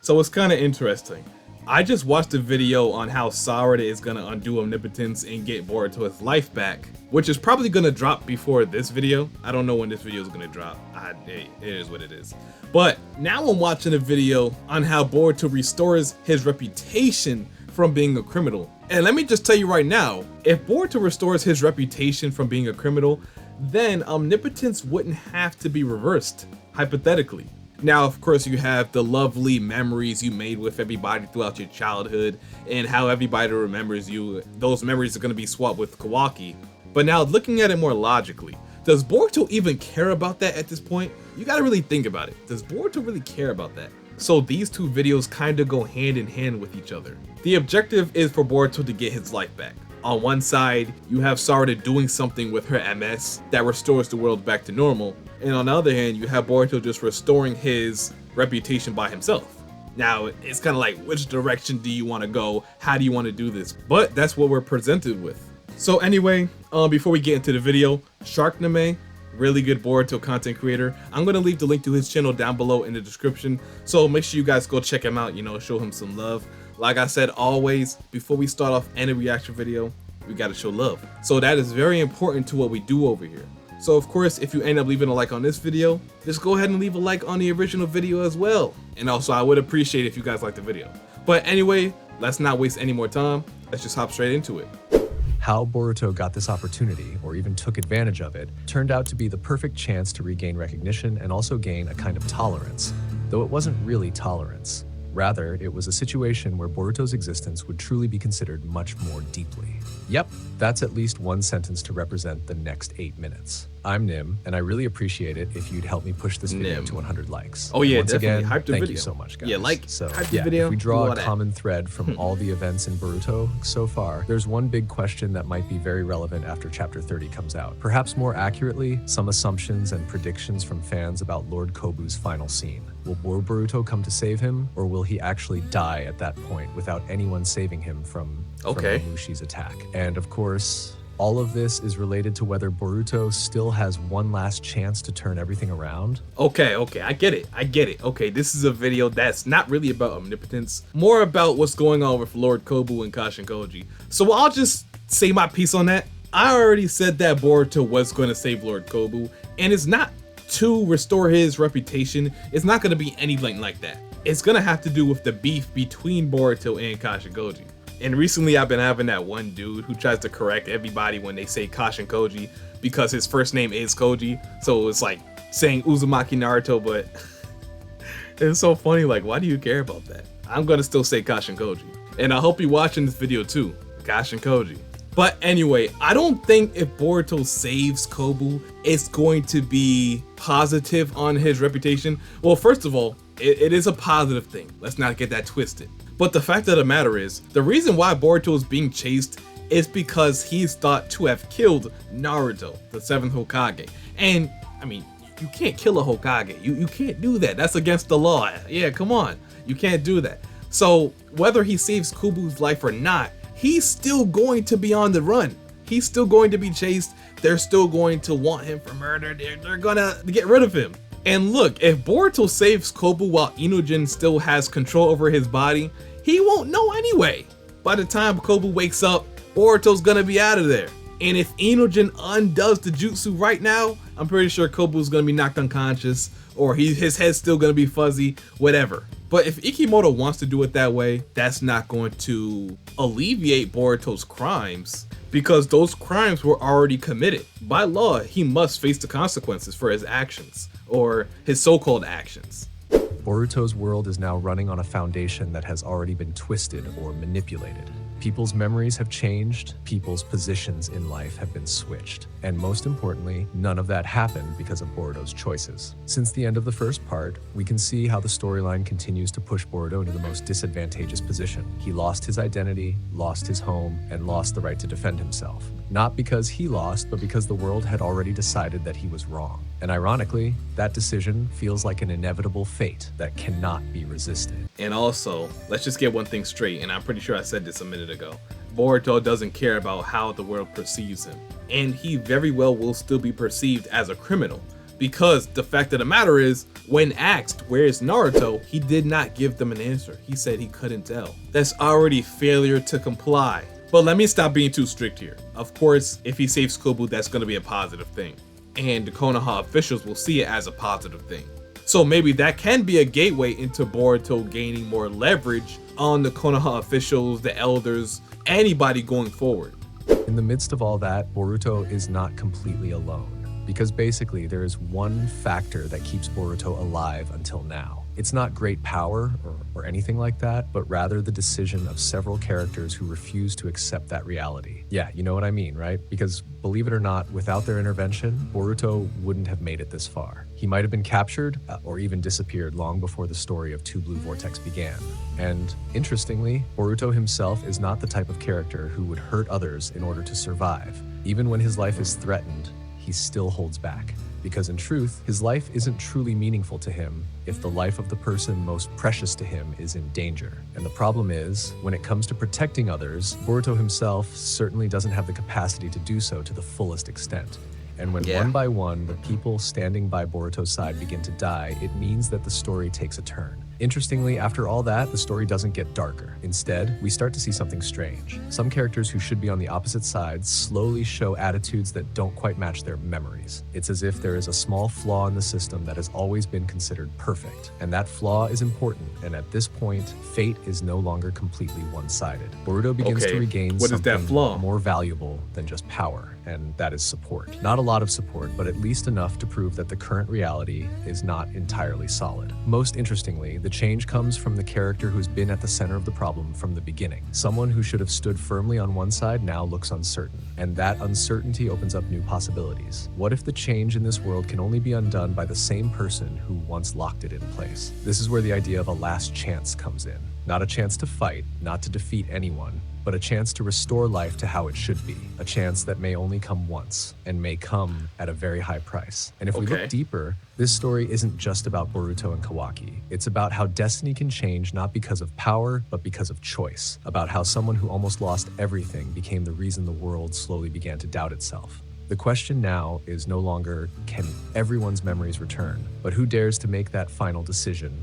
So it's kind of interesting. I just watched a video on how Sarada is gonna undo omnipotence and get Boruto his life back, which is probably gonna drop before this video. I don't know when this video is gonna drop. Hey, it is what it is. But now I'm watching a video on how Boruto restores his reputation from being a criminal. And let me just tell you right now, if Boruto restores his reputation from being a criminal, then omnipotence wouldn't have to be reversed, hypothetically. Now, of course, you have the lovely memories you made with everybody throughout your childhood and how everybody remembers you. Those memories are going to be swapped with Kawaki. But now, looking at it more logically, does Boruto even care about that at this point? You got to really think about it. Does Boruto really care about that? So these two videos kind of go hand in hand with each other. The objective is for Boruto to get his life back. On one side, you have Sarada doing something with her MS that restores the world back to normal. And on the other hand, you have Boruto just restoring his reputation by himself. Now, it's kind of like, which direction do you want to go? How do you want to do this? But that's what we're presented with. So anyway, before we get into the video, Sharkname, really good Boruto content creator. I'm going to leave the link to his channel down below in the description. So make sure you guys go check him out, show him some love. Like I said, always, before we start off any reaction video, we got to show love. So that is very important to what we do over here. So of course, if you end up leaving a like on this video, just go ahead and leave a like on the original video as well. And also, I would appreciate if you guys like the video. But anyway, let's not waste any more time. Let's just hop straight into it. How Boruto got this opportunity, or even took advantage of it, turned out to be the perfect chance to regain recognition and also gain a kind of tolerance, though it wasn't really tolerance. Rather, it was a situation where Boruto's existence would truly be considered much more deeply. Yep, that's at least one sentence to represent the next 8 minutes. I'm Nim, and I really appreciate it if you'd help me push this video to 100 likes. Oh yeah, once definitely. again, Hype the thank video. You so much, guys. Yeah, hype the video. If we draw a common thread from all the events in Boruto so far, there's one big question that might be very relevant after Chapter 30 comes out. Perhaps more accurately, some assumptions and predictions from fans about Lord Kobu's final scene. Will Boruto come to save him, or will he actually die at that point without anyone saving him from Mushi's attack? And of course, all of this is related to whether Boruto still has one last chance to turn everything around. Okay, I get it. Okay, this is a video that's not really about omnipotence, more about what's going on with Lord Kobu and Kashin Koji. So I'll just say my piece on that. I already said that Boruto was going to save Lord Kobu, and it's not to restore his reputation. It's not going to be anything like that. It's going to have to do with the beef between Boruto and Kashin Koji. And recently I've been having that one dude who tries to correct everybody when they say Kashin Koji because his first name is Koji. So it's like saying Uzumaki Naruto, but it's so funny. Like, why do you care about that? I'm going to still say Kashin Koji. And I hope you're watching this video too, Kashin Koji. But anyway, I don't think if Boruto saves Kobu, it's going to be positive on his reputation. Well, first of all, it is a positive thing. Let's not get that twisted. But the fact of the matter is, the reason why Boruto is being chased is because he's thought to have killed Naruto, the 7th Hokage. And, I mean, you can't kill a Hokage. You can't do that. That's against the law. Yeah, come on. You can't do that. So, whether he saves Kobu's life or not, he's still going to be on the run. He's still going to be chased. They're still going to want him for murder. They're gonna get rid of him. And look, if Boruto saves Kobu while Inujin still has control over his body, he won't know anyway. By the time Kobu wakes up, Boruto's gonna be out of there. And if Inujin undoes the jutsu right now, I'm pretty sure Kobu's gonna be knocked unconscious, or his head's still gonna be fuzzy, whatever. But if Ikemoto wants to do it that way, that's not going to alleviate Boruto's crimes, because those crimes were already committed. By law, he must face the consequences for his actions, or his so-called actions. Boruto's world is now running on a foundation that has already been twisted or manipulated. People's memories have changed, people's positions in life have been switched, and most importantly, none of that happened because of Boruto's choices. Since the end of the first part, we can see how the storyline continues to push Boruto into the most disadvantageous position. He lost his identity, lost his home, and lost the right to defend himself. Not because he lost, but because the world had already decided that he was wrong. And ironically, that decision feels like an inevitable fate that cannot be resisted. And also, let's just get one thing straight, and I'm pretty sure I said this a minute ago. Boruto doesn't care about how the world perceives him, and he very well will still be perceived as a criminal. Because the fact of the matter is, when asked where is Naruto, he did not give them an answer. He said he couldn't tell. That's already failure to comply. But let me stop being too strict here. Of course, if he saves Kobu, that's going to be a positive thing. And the Konoha officials will see it as a positive thing. So maybe that can be a gateway into Boruto gaining more leverage on the Konoha officials, the elders, anybody going forward. In the midst of all that, Boruto is not completely alone, because basically there is one factor that keeps Boruto alive until now. It's not great power or anything like that, but rather the decision of several characters who refuse to accept that reality. Yeah, you know what I mean, right? Because believe it or not, without their intervention, Boruto wouldn't have made it this far. He might have been captured or even disappeared long before the story of Two Blue Vortex began. And interestingly, Boruto himself is not the type of character who would hurt others in order to survive. Even when his life is threatened, he still holds back. Because in truth, his life isn't truly meaningful to him if the life of the person most precious to him is in danger. And the problem is, when it comes to protecting others, Boruto himself certainly doesn't have the capacity to do so to the fullest extent. And when one by one, the people standing by Boruto's side begin to die, it means that the story takes a turn. Interestingly, after all that, the story doesn't get darker. Instead, we start to see something strange. Some characters who should be on the opposite sides slowly show attitudes that don't quite match their memories. It's as if there is a small flaw in the system that has always been considered perfect. And that flaw is important, and at this point, fate is no longer completely one-sided. Boruto begins to regain something more valuable than just power, and that is support. Not a lot of support, but at least enough to prove that the current reality is not entirely solid. Most interestingly, the change comes from the character who's been at the center of the problem from the beginning. Someone who should have stood firmly on one side now looks uncertain, and that uncertainty opens up new possibilities. What if the change in this world can only be undone by the same person who once locked it in place? This is where the idea of a last chance comes in. Not a chance to fight, not to defeat anyone, but a chance to restore life to how it should be. A chance that may only come once, and may come at a very high price. And if we look deeper, this story isn't just about Boruto and Kawaki. It's about how destiny can change not because of power, but because of choice. About how someone who almost lost everything became the reason the world slowly began to doubt itself. The question now is no longer, can everyone's memories return, but who dares to make that final decision,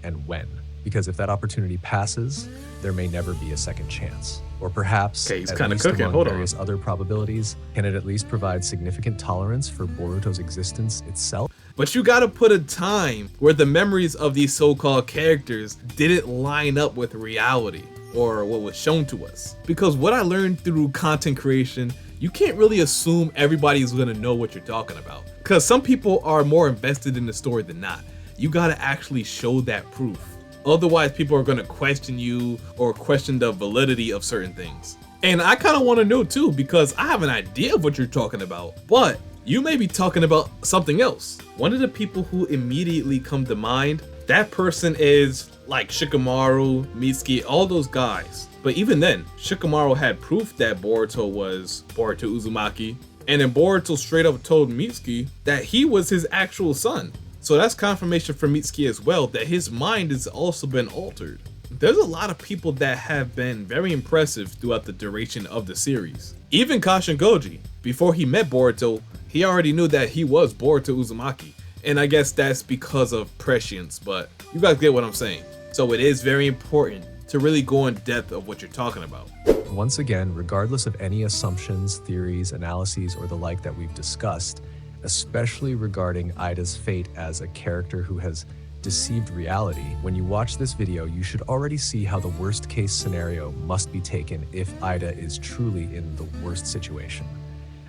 and when? Because if that opportunity passes, there may never be a second chance. Or perhaps, at least among various other probabilities, can it at least provide significant tolerance for Boruto's existence itself? But you gotta put a time where the memories of these so-called characters didn't line up with reality, or what was shown to us. Because what I learned through content creation, you can't really assume everybody's gonna know what you're talking about. Because some people are more invested in the story than not. You gotta actually show that proof. Otherwise, people are going to question you or question the validity of certain things. And I kind of want to know too, because I have an idea of what you're talking about, but you may be talking about something else. One of the people who immediately come to mind, that person is like Shikamaru, Mitsuki, all those guys. But even then, Shikamaru had proof that Boruto was Boruto Uzumaki, and then Boruto straight up told Mitsuki that he was his actual son. So that's confirmation for Mitsuki as well that his mind has also been altered. There's a lot of people that have been very impressive throughout the duration of the series. Even Kashingoji, before he met Boruto, he already knew that he was Boruto Uzumaki. And I guess that's because of prescience, but you guys get what I'm saying. So it is very important to really go in depth of what you're talking about. Once again, regardless of any assumptions, theories, analyses, or the like that we've discussed, especially regarding Ida's fate as a character who has deceived reality, when you watch this video, you should already see how the worst case scenario must be taken if Ida is truly in the worst situation.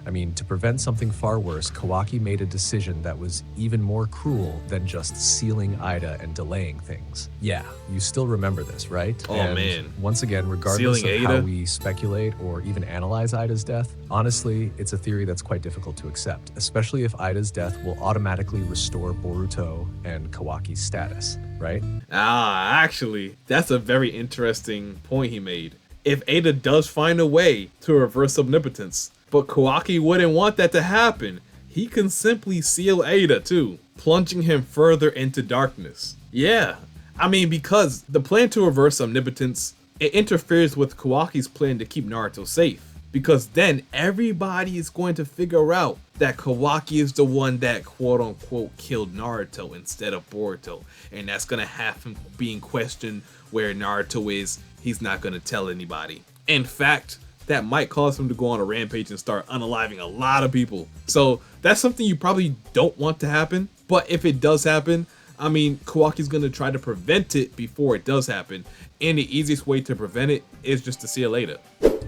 I mean, to prevent something far worse, Kawaki made a decision that was even more cruel than just sealing Ida and delaying things. Yeah, you still remember this, right? Man. Once again, regardless of how we speculate or even analyze Ida's death, honestly, it's a theory that's quite difficult to accept, especially if Ida's death will automatically restore Boruto and Kawaki's status, right? Actually, that's a very interesting point he made. If Ada does find a way to reverse omnipotence, but Kawaki wouldn't want that to happen, he can simply seal Ada too, plunging him further into darkness. Yeah, I mean, because the plan to reverse omnipotence, it interferes with Kawaki's plan to keep Naruto safe. because then everybody is going to figure out that Kawaki is the one that quote unquote killed Naruto instead of Boruto, and that's gonna have him being questioned where Naruto is. He's not gonna tell anybody. In fact, that might cause him to go on a rampage and start unaliving a lot of people. So that's something you probably don't want to happen, but if it does happen, I mean, Kawaki's gonna try to prevent it before it does happen, and the easiest way to prevent it is just to see you later.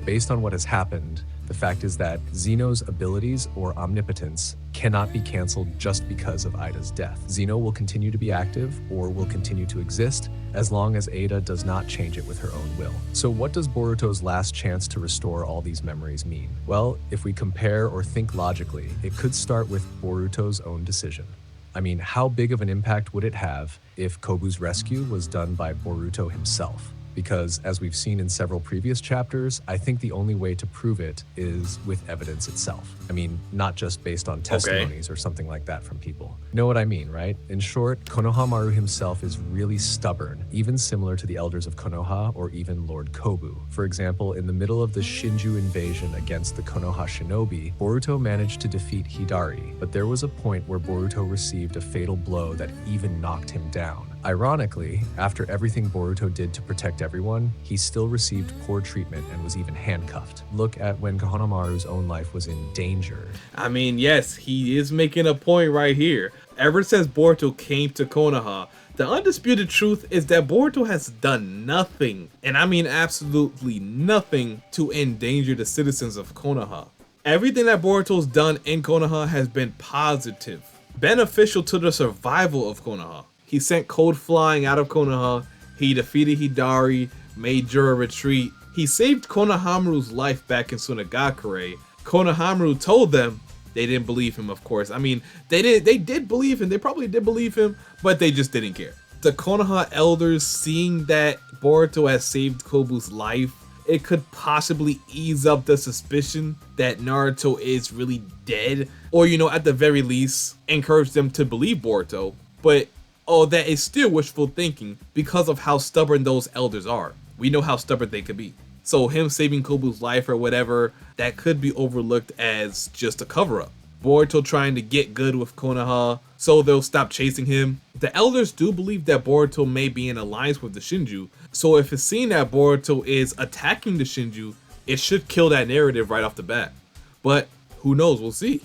Based on what has happened, the fact is that Zeno's abilities or omnipotence cannot be canceled just because of Ida's death. Zeno will continue to be active or will continue to exist as long as Ada does not change it with her own will. So what does Boruto's last chance to restore all these memories mean? Well, if we compare or think logically, it could start with Boruto's own decision. I mean, how big of an impact would it have if Kobu's rescue was done by Boruto himself? Because as we've seen in several previous chapters, I think the only way to prove it is with evidence itself. I mean, not just based on testimonies or something like that from people. You know what I mean, right? In short, Konohamaru himself is really stubborn, even similar to the elders of Konoha or even Lord Kobu. For example, in the middle of the Shinju invasion against the Konoha shinobi, Boruto managed to defeat Hidari, but there was a point where Boruto received a fatal blow that even knocked him down. Ironically, after everything Boruto did to protect everyone, he still received poor treatment and was even handcuffed. Look at when Konohamaru's own life was in danger. I mean, yes, he is making a point right here. Ever since Boruto came to Konoha, the undisputed truth is that Boruto has done nothing, and I mean absolutely nothing, to endanger the citizens of Konoha. Everything that Boruto's done in Konoha has been positive, beneficial to the survival of Konoha. He sent code flying out of Konoha, he defeated Hidari, made Jura retreat, he saved Konohamaru's life back in Sunagakure. Konohamaru told them, they didn't believe him, of course. I mean, they did believe him, they probably did believe him, but they just didn't care. The Konoha elders, seeing that Boruto has saved Kobu's life, it could possibly ease up the suspicion that Naruto is really dead, or, you know, at the very least, encourage them to believe Boruto. But oh, that is still wishful thinking because of how stubborn those elders are. We know how stubborn they could be. So him saving Kobu's life or whatever, that could be overlooked as just a cover-up. Boruto trying to get good with Konoha, so they'll stop chasing him. The elders do believe that Boruto may be in alliance with the Shinju, so if it's seen that Boruto is attacking the Shinju, it should kill that narrative right off the bat. But who knows, we'll see.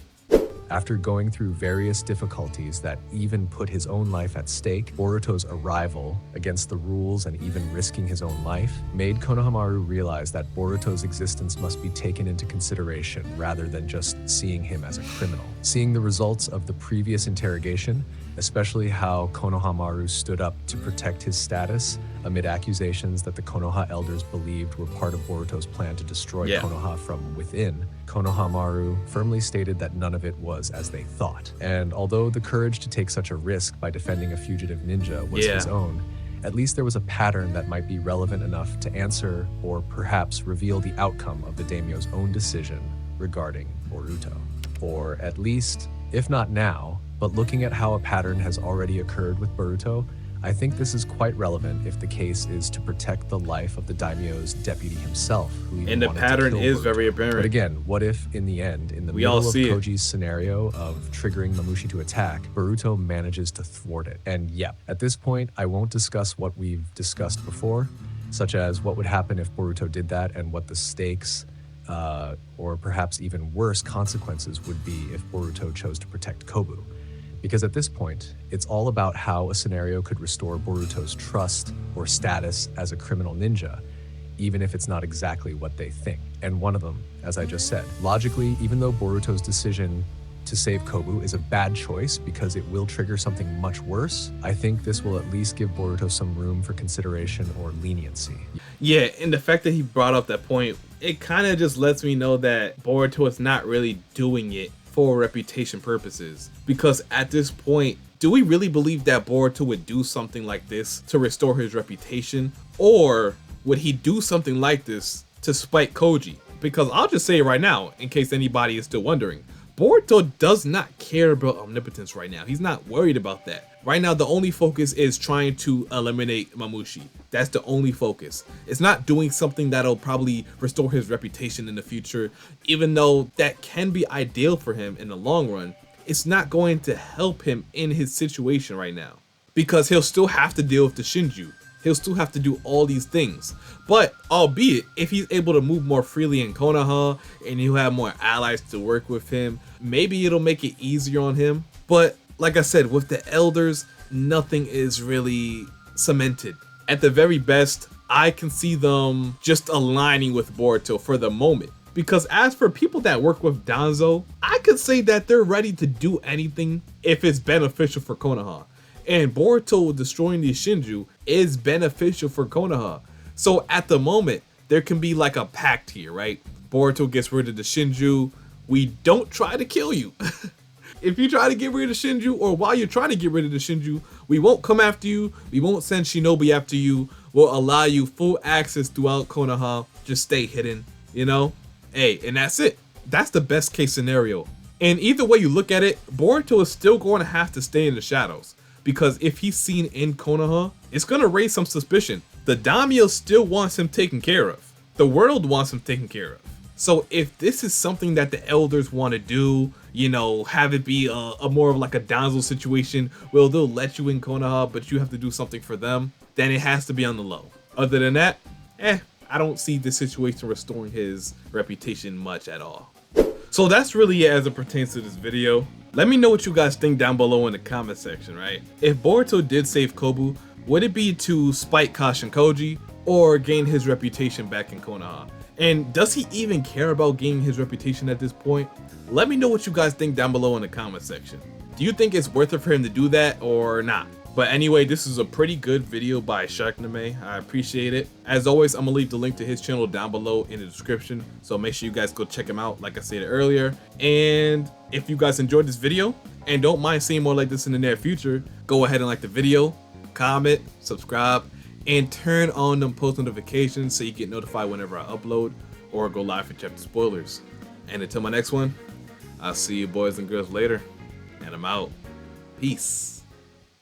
After going through various difficulties that even put his own life at stake, Boruto's arrival, against the rules and even risking his own life, made Konohamaru realize that Boruto's existence must be taken into consideration rather than just seeing him as a criminal. Seeing the results of the previous interrogation, especially how Konohamaru stood up to protect his status amid accusations that the Konoha elders believed were part of Boruto's plan to destroy Konoha from within, Konohamaru firmly stated that none of it was as they thought. And although the courage to take such a risk by defending a fugitive ninja was his own, at least there was a pattern that might be relevant enough to answer or perhaps reveal the outcome of the daimyo's own decision regarding Boruto. Or at least, if not now, but looking at how a pattern has already occurred with Boruto, I think this is quite relevant if the case is to protect the life of the daimyo's deputy himself, who even and the pattern is Boruto. very apparent. But again, what if in the end, in the middle of Koji's scenario of triggering Momoshiki to attack, Boruto manages to thwart it? And yep, at this point, I won't discuss what we've discussed before, such as what would happen if Boruto did that and what the stakes or perhaps even worse consequences would be if Boruto chose to protect Kobu. Because at this point, it's all about how a scenario could restore Boruto's trust or status as a criminal ninja, even if it's not exactly what they think. And one of them, as I just said, logically, even though Boruto's decision to save Kobu is a bad choice because it will trigger something much worse, I think this will at least give Boruto some room for consideration or leniency. Yeah, and the fact that he brought up that point, it kind of just lets me know that Boruto is not really doing it for reputation purposes. Because at this point, do we really believe that Boruto would do something like this to restore his reputation? Or would he do something like this to spite Koji? Because I'll just say it right now, in case anybody is still wondering, Boruto does not care about omnipotence right now. He's not worried about that. Right now, the only focus is trying to eliminate Momoshiki. That's the only focus. It's not doing something that'll probably restore his reputation in the future, even though that can be ideal for him in the long run. It's not going to help him in his situation right now, because he'll still have to deal with the shinju. He'll still have to do all these things. But albeit, if he's able to move more freely in Konoha and he'll have more allies to work with him, maybe it'll make it easier on him. But like I said, with the elders, nothing is really cemented. At the very best, I can see them just aligning with Boruto for the moment. Because as for people that work with Danzo, I could say that they're ready to do anything if it's beneficial for Konoha. And Boruto destroying the Shinju is beneficial for Konoha. So at the moment, there can be like a pact here, right? Boruto gets rid of the Shinju. We don't try to kill you. If you try to get rid of Shinju, or while you're trying to get rid of the Shinju, we won't come after you. We won't send shinobi after you. We'll allow you full access throughout Konoha. Just stay hidden, you know? Hey, and that's it. That's the best case scenario. And either way you look at it, Boruto is still going to have to stay in the shadows. Because if he's seen in Konoha, it's going to raise some suspicion. The daimyo still wants him taken care of. The world wants him taken care of. So if this is something that the elders want to do, you know, have it be a more of like a Danzo situation, well, they'll let you in Konoha, but you have to do something for them, then it has to be on the low. Other than that, I don't see this situation restoring his reputation much at all. So that's really it as it pertains to this video. Let me know what you guys think down below in the comment section, right? If Boruto did save Kobu, would it be to spite Kashinkoji or gain his reputation back in Konoha? And does he even care about gaining his reputation at this point? Let me know what you guys think down below in the comment section. Do you think it's worth it for him to do that or not? But anyway, this is a pretty good video by Sharkname. I appreciate it. As always, I'm gonna leave the link to his channel down below in the description. So make sure you guys go check him out, like I said earlier. And if you guys enjoyed this video and don't mind seeing more like this in the near future, go ahead and like the video, comment, subscribe, and turn on them post notifications so you get notified whenever I upload or go live for chapter spoilers. And until my next one, I'll see you boys and girls later. And I'm out. Peace.